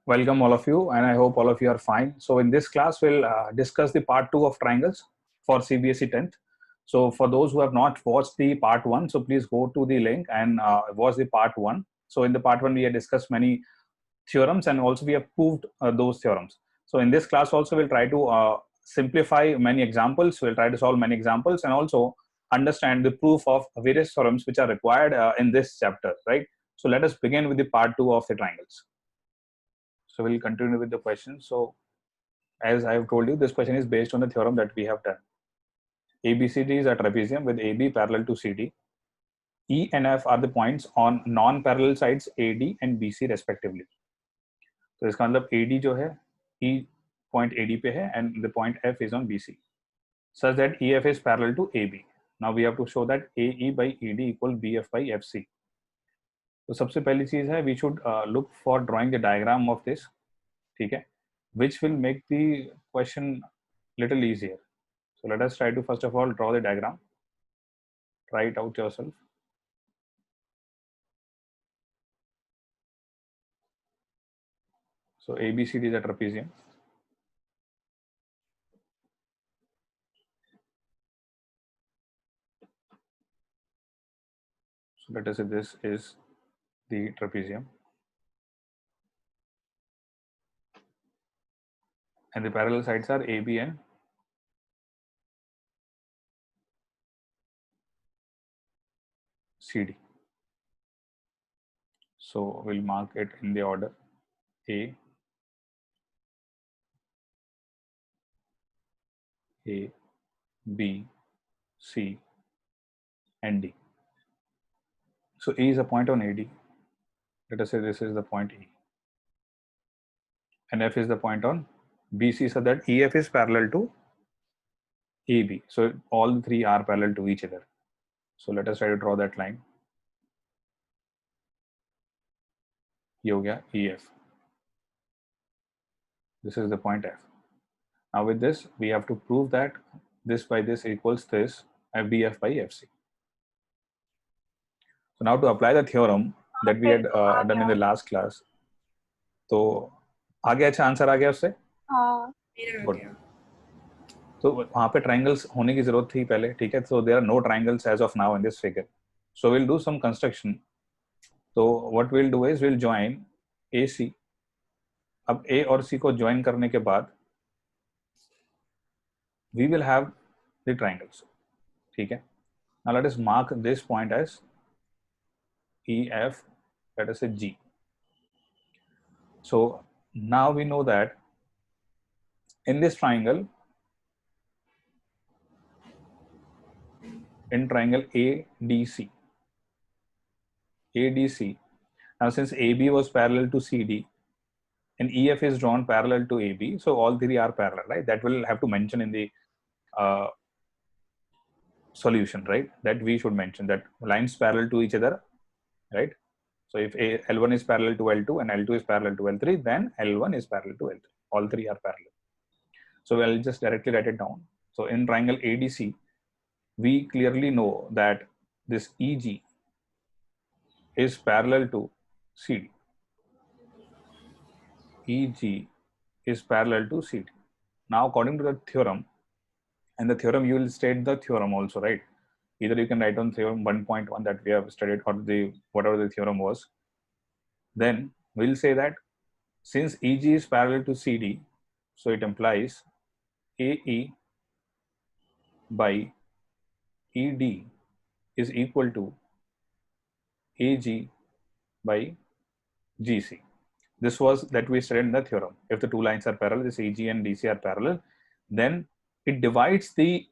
Welcome all of you, and I hope all of you are fine. So in this class, we'll discuss the part 2 of triangles for CBSE 10th. So for those who have not watched the part 1, so please go to the link and watch the part 1. So in the part 1, we have discussed many theorems and also we have proved those theorems. So in this class also, we'll try to simplify many examples. We'll try to solve many examples and also understand the proof of various theorems which are required in this chapter, right? So let us begin with the part 2 of the triangles. So we'll continue with the question. So as I have told you, this question is based on the theorem that we have done. ABCD is a trapezium with AB parallel to CD. E and F are the points on non-parallel sides AD and BC respectively. तो इसका मतलब AD जो है E point AD पे है and the point F is on BC, such that EF is parallel to AB. Now we have to show that AE by ED equal BF by FC. तो सबसे पहली चीज है we should look for drawing the diagram of this, ठीक है, which will make the question little easier. So let us try to first of all draw the diagram. Try it out yourself. So ABCD is a trapezium. So let us say this is the trapezium. And the parallel sides are AB and CD. So we'll mark it in the order A, B, C, and D. So E is a point on AD. Let us say this is the point E. And F is the point on BC, so that EF is parallel to AB. So all three are parallel to each other. So let us try to draw that line. ये हो गया EF. This is the point F. Now with this, we have to prove that this by this equals this BF by FC. So now to apply the theorem that we had done in the last class. तो आ गया, अच्छा answer आ गया उससे? हाँ, Good. तो वहाँ पे triangles होने की जरूरत थी पहले, ठीक है? So there are no triangles as of now in this figure. So we'll do some construction. So what we'll do is we'll join AC. अब A और C को join करने के बाद we will have the triangles, ठीक है? Now let us mark this point as EF, let us say G. So now we know that in this triangle, in triangle ADC, now since AB was parallel to CD and EF is drawn parallel to AB, so all three are parallel, right? That will have to mention in the solution, right? That we should mention that lines parallel to each other, right? So if L1 is parallel to L2 and L2 is parallel to L3, then L1 is parallel to L3. All three are parallel. So I'll just directly write it down. So in triangle ADC, we clearly know that this EG is parallel to CD. EG is parallel to CD. Now, according to the theorem, and the theorem you will state the theorem also, right? Either you can write on theorem 1.1 that we have studied, or the whatever the theorem was. Then we'll say that since EG is parallel to CD, so it implies AE by ED is equal to AG by GC. This was that we studied in the theorem. If the two lines are parallel, this AG and DC are parallel, then it divides the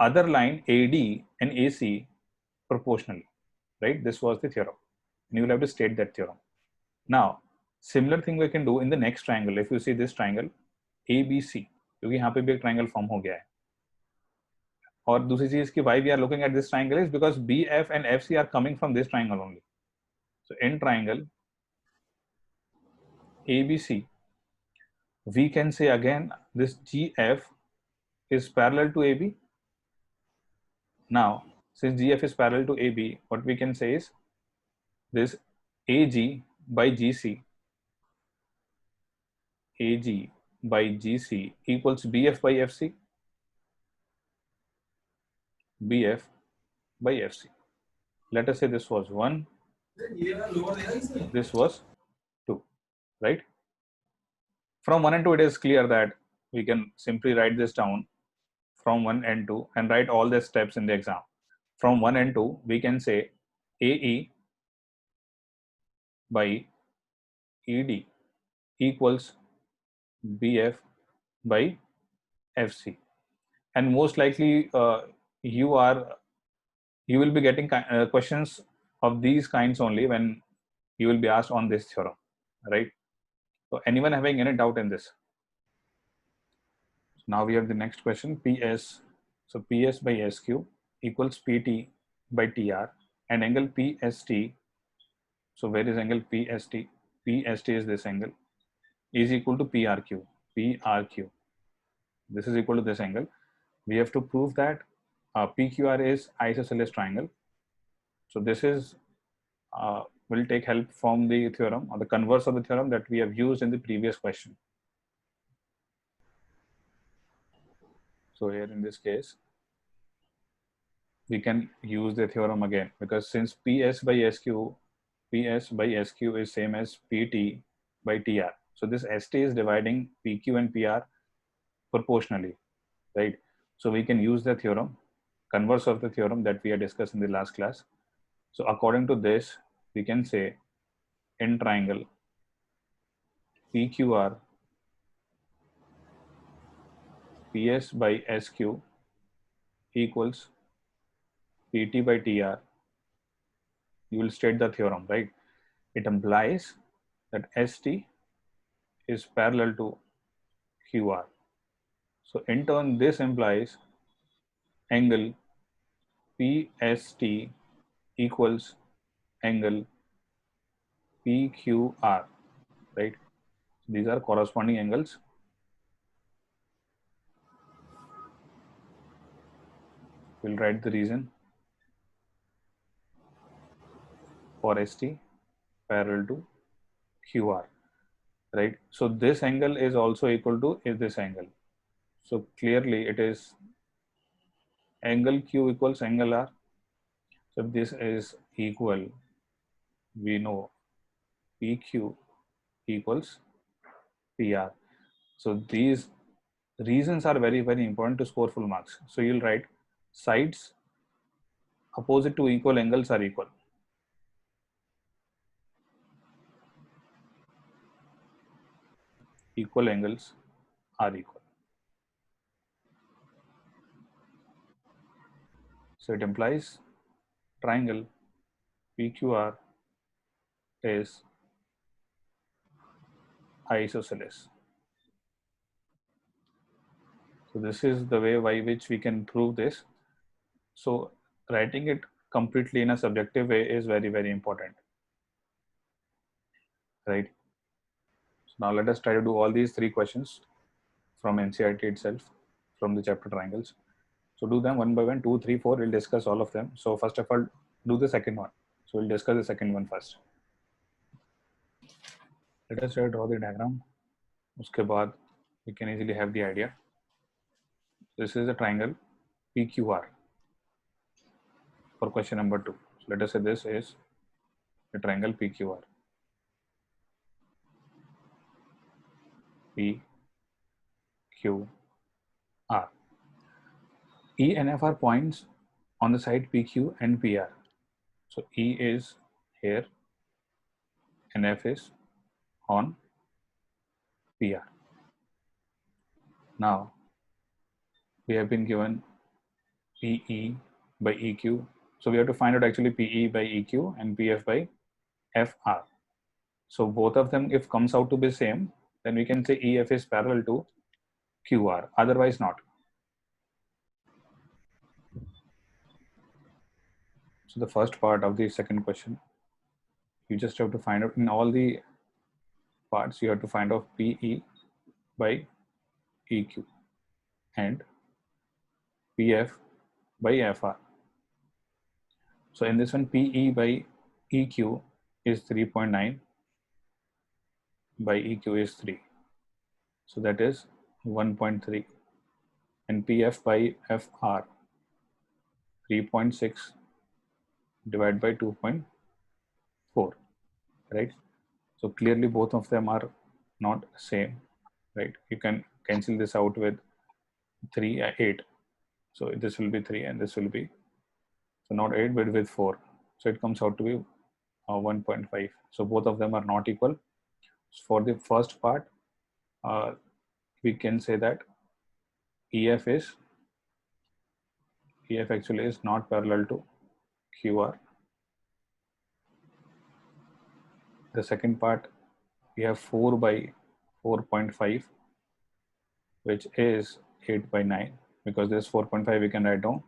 other line AD and AC proportionally, right? This was the theorem. And you will have to state that theorem. Now, similar thing we can do in the next triangle. If you see this triangle ABC, क्योंकि यहाँ पे भी एक triangle form हो गया है. और दूसरी चीज की why we are looking at this triangle is because BF and FC are coming from this triangle only. So in triangle ABC, we can say again this GF is parallel to AB. Now, since GF is parallel to AB, what we can say is this AG by GC AG by GC equals BF by FC? BF by FC. Let us say this was 1, this was 2, right? From 1 and 2, it is clear that we can simply write this down from 1 and 2 and write all the steps in the exam. From 1 and 2, we can say AE by ED equals BF by FC. And most likely you will be getting questions of these kinds only when you will be asked on this theorem, right? So anyone having any doubt in this? Now we have the next question, PS. So PS by SQ equals PT by TR, and angle PST. So where is angle PST? PST is this angle, is equal to PRQ. PRQ. This is equal to this angle. We have to prove that PQR is isosceles triangle. So this is will take help from the theorem or the converse of the theorem that we have used in the previous question. So here in this case, we can use the theorem again, because since PS by SQ is same as PT by TR. So this ST is dividing PQ and PR proportionally, right? So we can use the theorem, converse of the theorem that we had discussed in the last class. So according to this, we can say in triangle PQR, PS by SQ equals PT by TR. You will state the theorem, right? It implies that ST is parallel to QR. So in turn, this implies angle PST equals angle PQR, right? These are corresponding angles. We'll write the reason for ST parallel to QR, right? So this angle is also equal to this angle. So clearly it is angle Q equals angle R. So if this is equal, we know PQ equals PR. So these reasons are very, very important to score full marks. So you'll write sides opposite to equal angles are equal. Equal angles are equal. So it implies triangle PQR is isosceles. So this is the way by which we can prove this. So writing it completely in a subjective way is very, very important, right? So now let us try to do all these 3 questions from NCERT itself, from the chapter triangles. So do them one by one, 2, 3, 4, we'll discuss all of them. So first of all, do the second one. So we'll discuss the second one first. Let us try to draw the diagram. Uske baad, we can easily have the idea. This is a triangle PQR for question number 2. So let us say this is a triangle PQR. PQR. E and F are points on the side PQ and PR. So E is here and F is on PR. Now we have been given PE by EQ. So we have to find out actually PE by EQ and PF by FR. So both of them, if comes out to be same, then we can say EF is parallel to QR, otherwise not. So the first part of the second question, you just have to find out in all the parts, you have to find out PE by EQ and PF by FR. So in this one, PE by EQ is 3.9 by EQ is 3. So that is 1.3, and PF by FR 3.6 divided by 2.4, right? So clearly both of them are not same, right? You can cancel this out with 3, 8. So this will be 3 and this will be, so not 8 but with 4. So it comes out to be 1.5. So both of them are not equal. For the first part, we can say that EF actually is not parallel to QR. The second part, we have 4 by 4.5, which is 8 by 9, because this 4.5 we can write down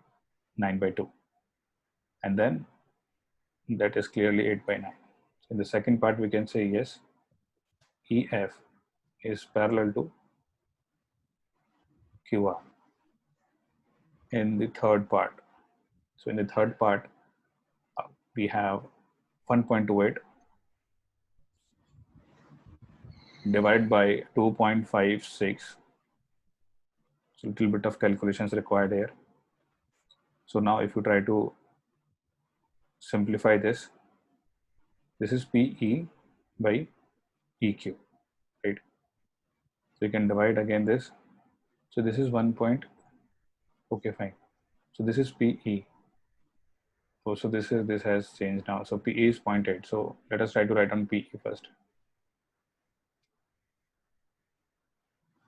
9 by 2, and then that is clearly 8 by 9. In the second part, we can say yes, EF is parallel to QR. In the third part, we have 1.28 divided by 2.56. So a little bit of calculations required here. So now if you try to simplify this, this is PE by EQ, right? So you can divide again this. So this is 1 point, okay, fine. So this is PE. Oh, so this has changed now. So PE is 0.8. So let us try to write on PE first.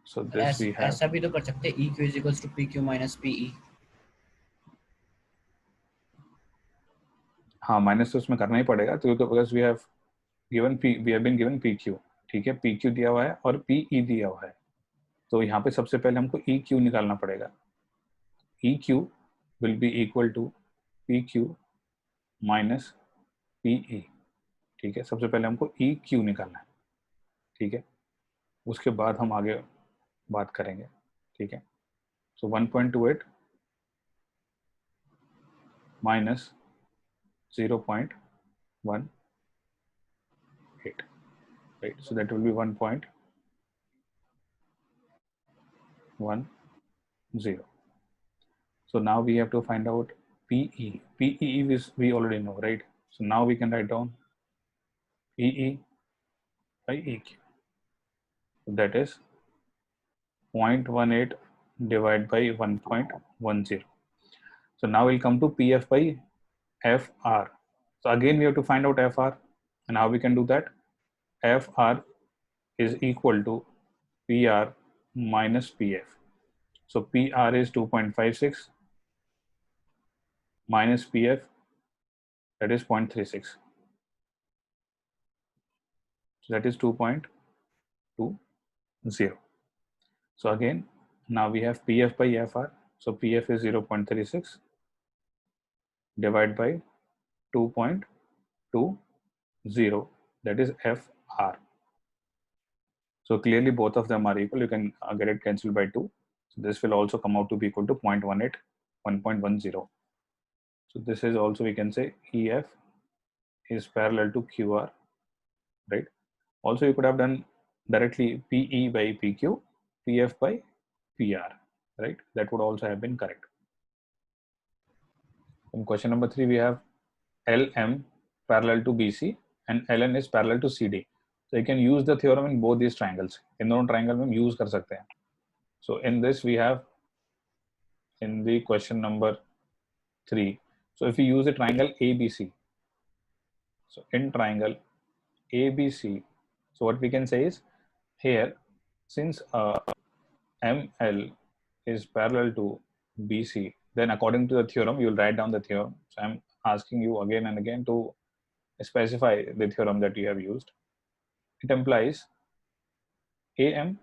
So this we have. ऐसा भी तो कर सकते हैं, EQ is equals to PQ minus PE. हाँ, minus तो उसमें करना ही पड़ेगा, तो because we have been given PQ, ठीक है, PQ दिया हुआ है और PE दिया हुआ है, तो यहाँ पे सबसे पहले हमको EQ निकालना पड़ेगा. EQ will be equal to PQ minus PE, ठीक है. सबसे पहले हमको EQ निकालना है, ठीक है, उसके बाद हम आगे बात करेंगे, ठीक है. सो 1.28 minus 0.18, right? So that will be 1.10. So now we have to find out PE. PE is we already know, right? So now we can write down PE by EQ. That is 0.18 divided by 1.10. So now we'll come to PF by FR. So again we have to find out FR, and how we can do that? FR is equal to PR minus PF. So PR is 2.56 minus PF, that is 0.36. So that is 2.20. So again, now we have PF by FR. So PF is 0.36 divided by 2.20, that is FR. So clearly both of them are equal. You can get it cancelled by 2. So this will also come out to be equal to 0.18, 1.10. So this is also, we can say EF is parallel to QR, right? Also you could have done directly PE by PQ, PF by PR, right? That would also have been correct. In question number 3, we have LM parallel to BC and LN is parallel to CD. So you can use the theorem in both these triangles. In दोनों triangle में use कर सकते हैं. So in this we have, in the question number 3, so if we use a triangle ABC, so in triangle ABC, so what we can say is, here, since ML is parallel to BC, then according to the theorem, you will write down the theorem. So I'm asking you again and again to specify the theorem that you have used. It implies AM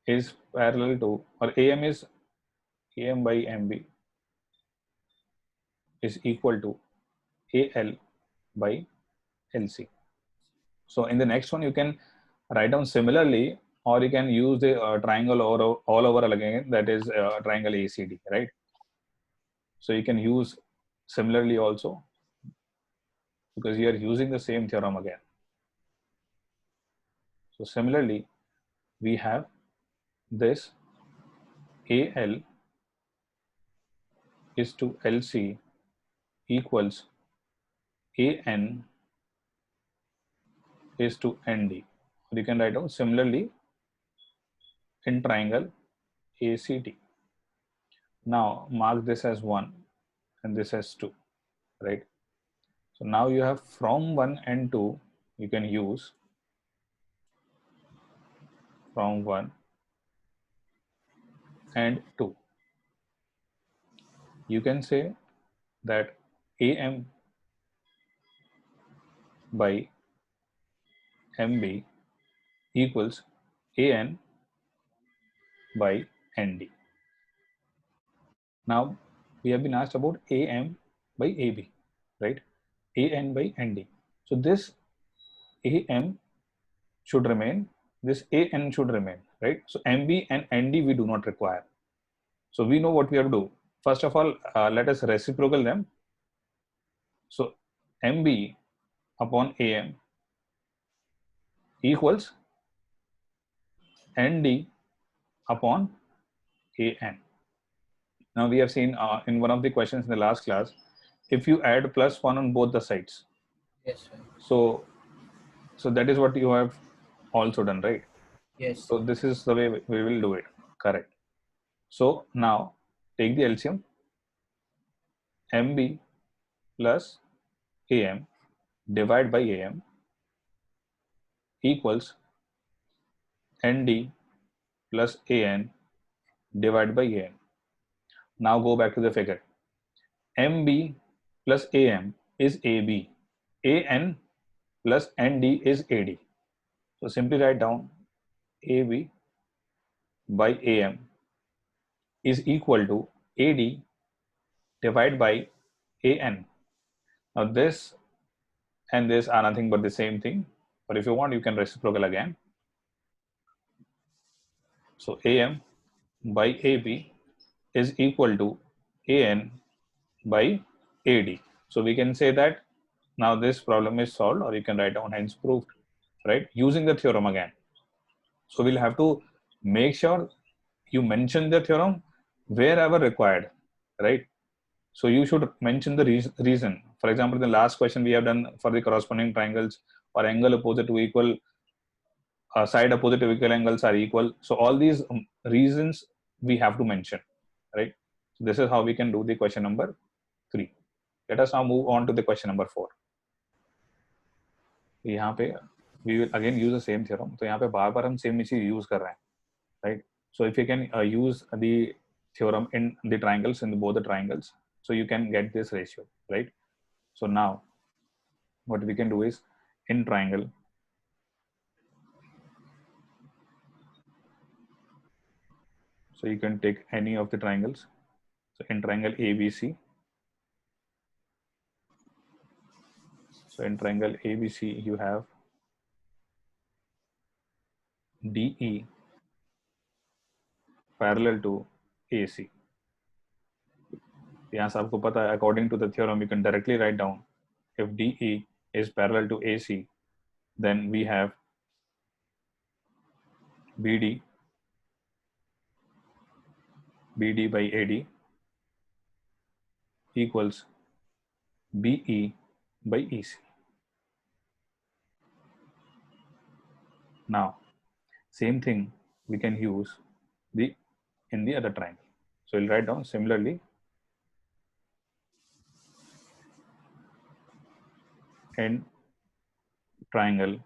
is parallel to, or AM is AM by MB is equal to AL by LC. So in the next one, you can write down similarly, or you can use the triangle all over again, that is triangle ACD, right? So you can use similarly also, because you are using the same theorem again. So similarly, we have this AL is to LC equals AN is to ND. You can write down similarly in triangle ACT. Now mark this as 1 and this as 2, right? So now you have from 1 and 2, you can use from 1 and 2. You can say that AM by MB equals AN by ND. Now we have been asked about AM by AB, right? AN by ND. So this AM should remain, this AN should remain, right? So MB and ND we do not require. So we know what we have to do. First of all, let us reciprocal them. So MB upon AM equals ND upon AN. Now we have seen in one of the questions in the last class, if you add +1 on both the sides. Yes, sir. So that is what you have also done, right? Yes. So this is the way we will do it. Correct. So now take the LCM. MB plus AM divide by AM equals ND plus AN divided by AN. Now go back to the figure. MB plus AM is AB. AN plus ND is AD. So simply write down AB by AM is equal to AD divided by AN. Now this and this are nothing but the same thing, but if you want, you can reciprocal again. So AM by AB is equal to AN by AD. So we can say that now this problem is solved, or you can write down hence proved, right? Using the theorem again. So we'll have to make sure you mention the theorem wherever required, right? So you should mention the reason. For example, the last question we have done for the corresponding triangles or angle opposite to equal, side opposite to equal angles are equal. So all these reasons we have to mention, right? So this is how we can do the question number 3. Let us now move on to the question number 4. यहाँ पे we will again use the same theorem. तो यहाँ पे बार-बार हम same चीज use कर रहे हैं, right? So if you can use the theorem in the triangles, in both the triangles, so you can get this ratio, right? So now what we can do is in triangle, so you can take any of the triangles. So in triangle ABC, so in triangle ABC you have DE parallel to AC. यहाँ से आपको पता है, according to the theorem, you can directly write down if DE is parallel to AC, then we have BD by AD equals BE by EC. Now, same thing we can use in the other triangle. So we'll write down similarly in triangle.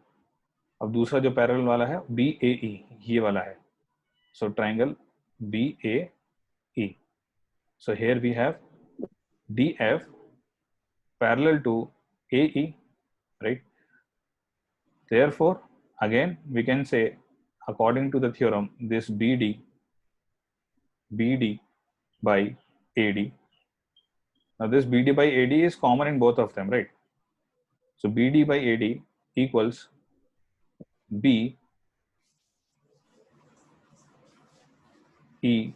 अब दूसरा जो parallel वाला है BAE, ये वाला है. So triangle BAE. So here we have DF parallel to AE, right? Therefore, again we can say, according to the theorem, this BD by AD. Now this BD by AD is common in both of them, right? So BD by AD equals B E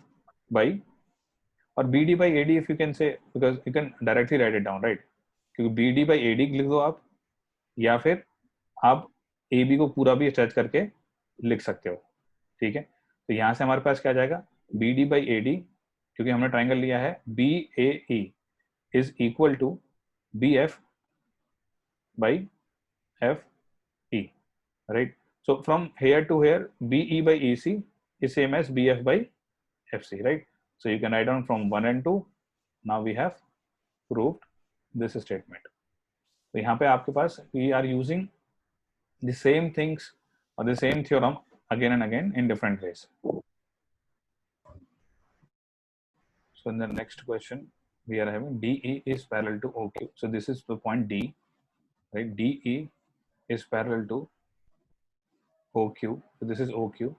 by, or BD by AD if you can say, because you can directly write it down, right? क्योंकि BD by AD लिख दो आप, या फिर आप AB को पूरा भी स्ट्रेच करके लिख सकते हो, ठीक है? तो यहाँ से हमारे पास क्या आ जाएगा, BD by AD, क्योंकि हमने ट्राइंगल लिया है BAE is equal to BF by FE, right? So from here to here, BE by EC is same as BF by FC, right? So you can write down from 1 and 2. Now we have proved this statement. तो यहाँ पे आपके पास we are using the same things or the same theorem again and again in different ways. So in the next question, we are having DE is parallel to OQ. So this is the point D, right? DE is parallel to OQ. So this is OQ.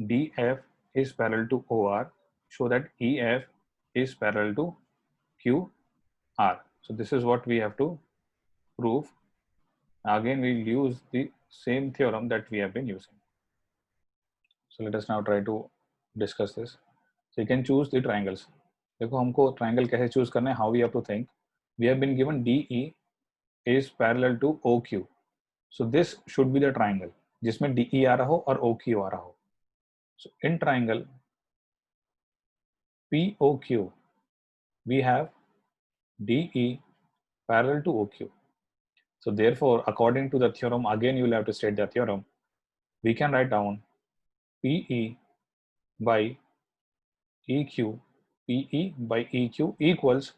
DF is parallel to OR. Show that EF is parallel to QR. So this is what we have to prove. Again, we'll use the same theorem that we have been using. So let us now try to discuss this. So you can choose the triangles. देखो हमको triangle कैसे choose करना है, how we have to think. We have been given DE is parallel to OQ. So this should be the triangle जिसमें DE आ रहा हो और OQ आ रहा हो. So in triangle POQ, we have DE parallel to OQ. So therefore, according to the theorem, again you will have to state the theorem. We can write down PE by EQ, PE by EQ equals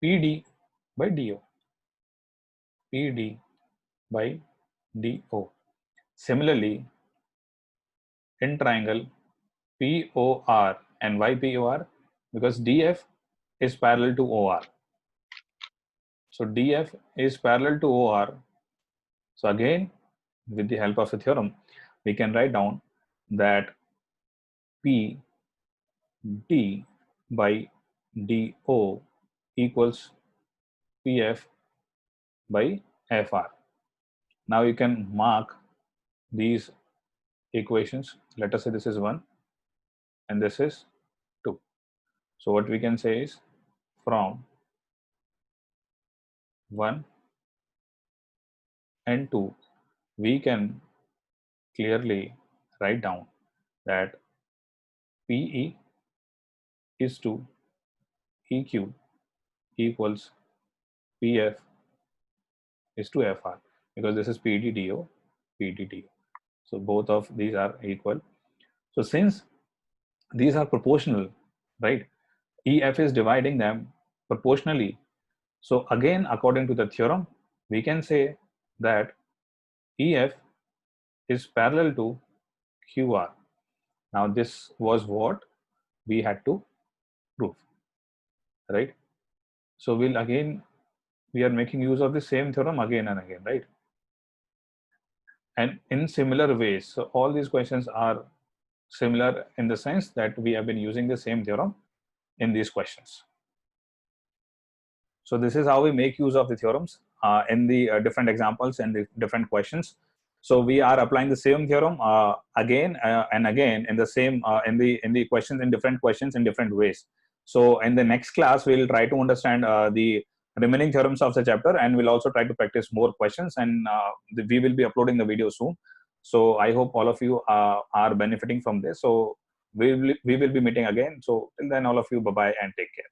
PD by DO, PD by DO. Similarly, in triangle POR, and why POR? Because DF is parallel to OR. So DF is parallel to OR. So again, with the help of the theorem, we can write down that PD by DO equals PF by FR. Now you can mark these equations. Let us say this is 1 and this is 2. So what we can say is from 1 and 2, we can clearly write down that PE is to EQ equals PF is to FR, because this is PDDO, PDDO. So both of these are equal. So since these are proportional, right? EF is dividing them proportionally. So again, according to the theorem, we can say that EF is parallel to QR. Now this was what we had to prove, right? So we are making use of the same theorem again and again, right? And in similar ways, so all these questions are similar in the sense that we have been using the same theorem in these questions. So this is how we make use of the theorems in the different examples and the different questions. So we are applying the same theorem again and again in the same in the questions, in different questions in different ways. So in the next class, we'll try to understand the remaining theorems of the chapter, and we'll also try to practice more questions, and we will be uploading the video soon. So I hope all of you are benefiting from this. So we will be meeting again. So till then, all of you, bye bye and take care.